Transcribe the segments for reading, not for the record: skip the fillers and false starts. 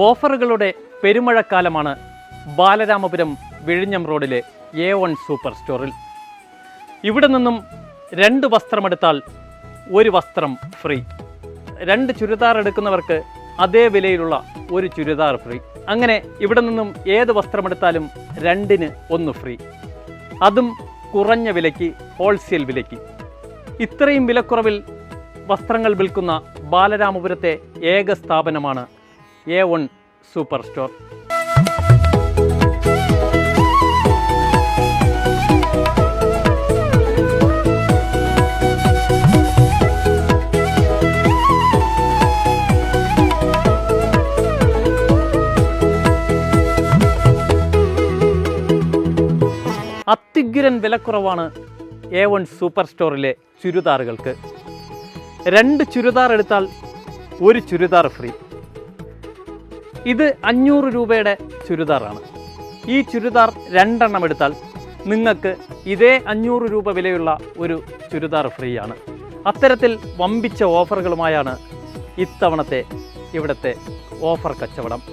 ഓഫറുകളുടെ പെരുമഴക്കാലമാണ് ബാലരാമപുരം വിഴിഞ്ഞം റോഡിലെ A1 super സ്റ്റോറിൽ. ഇവിടെ നിന്നും 2 വസ്ത്രമെടുത്താൽ 1 വസ്ത്രം ഫ്രീ. 2 ചുരിദാർ എടുക്കുന്നവർക്ക് അതേ വിലയിലുള്ള 1 ചുരിദാർ ഫ്രീ. അങ്ങനെ ഇവിടെ നിന്നും ഏത് വസ്ത്രമെടുത്താലും 2ന് 1 ഫ്രീ. അതും കുറഞ്ഞ വിലയ്ക്ക്, ഹോൾസെയിൽ വിലയ്ക്ക്. ഇത്രയും വിലക്കുറവിൽ വസ്ത്രങ്ങൾ വിൽക്കുന്ന ബാലരാമപുരത്തെ ഏക സ്ഥാപനമാണ് A1 സൂപ്പർ സ്റ്റോർ. അത്യുഗ്രൻ വിലക്കുറവാണ് A1 സൂപ്പർ സ്റ്റോറിലെ ചുരിദാറുകൾക്ക്. 2 ചുരിദാർ എടുത്താൽ 1 ചുരിദാർ ഫ്രീ. ഇത് 500 രൂപയുടെ ചുരിദാറാണ്. ഈ ചുരിദാർ 2 എണ്ണം എടുത്താൽ നിങ്ങൾക്ക് ഇതേ 500 രൂപ വിലയുള്ള 1 ചുരിദാർ ഫ്രീ ആണ്. അത്തരത്തിൽ വമ്പിച്ച ഓഫറുകളുമായാണ് ഇത്തവണത്തെ ഇവിടുത്തെ ഓഫർ കച്ചവടം.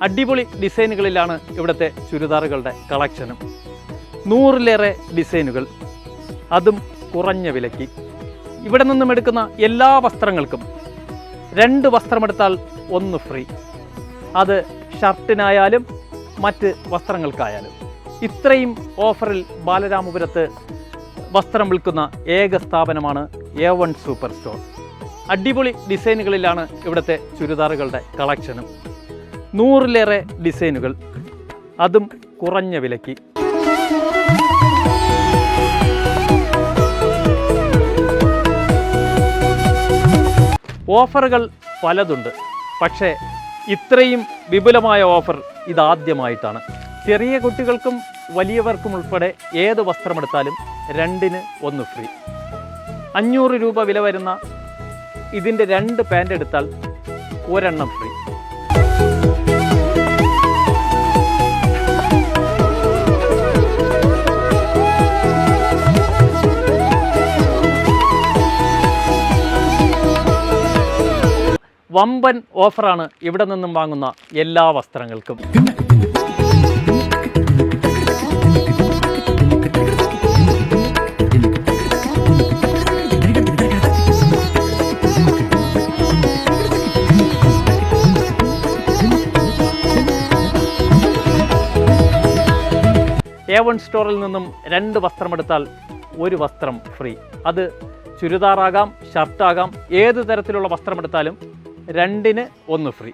അടിപൊളി ഡിസൈനുകളിലാണ് ഇവിടുത്തെ ചുരിദാറുകളുടെ കളക്ഷനും. 100-ലേറെ ഡിസൈനുകൾ, അതും കുറഞ്ഞ വിലയ്ക്ക്. ഇവിടെ നിന്നും എടുക്കുന്ന എല്ലാ വസ്ത്രങ്ങൾക്കും 2 വസ്ത്രമെടുത്താൽ 1 ഫ്രീ. അത് ഷർട്ടിനായാലും മറ്റ് വസ്ത്രങ്ങൾക്കായാലും. ഇത്രയും ഓഫറിൽ ബാലരാമപുരത്ത് വസ്ത്രം വിൽക്കുന്ന ഏക സ്ഥാപനമാണ് A1 സൂപ്പർ സ്റ്റോർ. അടിപൊളി ഡിസൈനുകളിലാണ് ഇവിടുത്തെ ചുരിദാറുകളുടെ കളക്ഷനും. 100-ലേറെ ഡിസൈനുകൾ, അതും കുറഞ്ഞ വിലയ്ക്ക്. ഓഫറുകൾ പലതുണ്ട്, പക്ഷേ ഇത്രയും വിപുലമായ ഓഫർ ഇതാദ്യമായിട്ടാണ്. ചെറിയ കുട്ടികൾക്കും വലിയവർക്കും ഉൾപ്പെടെ ഏത് വസ്ത്രമെടുത്താലും 2ന് 1 ഫ്രീ. 500 രൂപ വില വരുന്ന ഇതിൻ്റെ 2 പാൻ്റ് എടുത്താൽ 1 എണ്ണം ഫ്രീ. വമ്പൻ ഓഫറാണ് ഇവിടെ നിന്നും വാങ്ങുന്ന എല്ലാ വസ്ത്രങ്ങൾക്കും. A1 സ്റ്റോറിൽ നിന്നും 2 വസ്ത്രമെടുത്താൽ 1 വസ്ത്രം ഫ്രീ. അത് ചുരിദാറാകാം, ഷർട്ടാകാം, ഏത് തരത്തിലുള്ള വസ്ത്രമെടുത്താലും 2ന് 1 ഫ്രീ.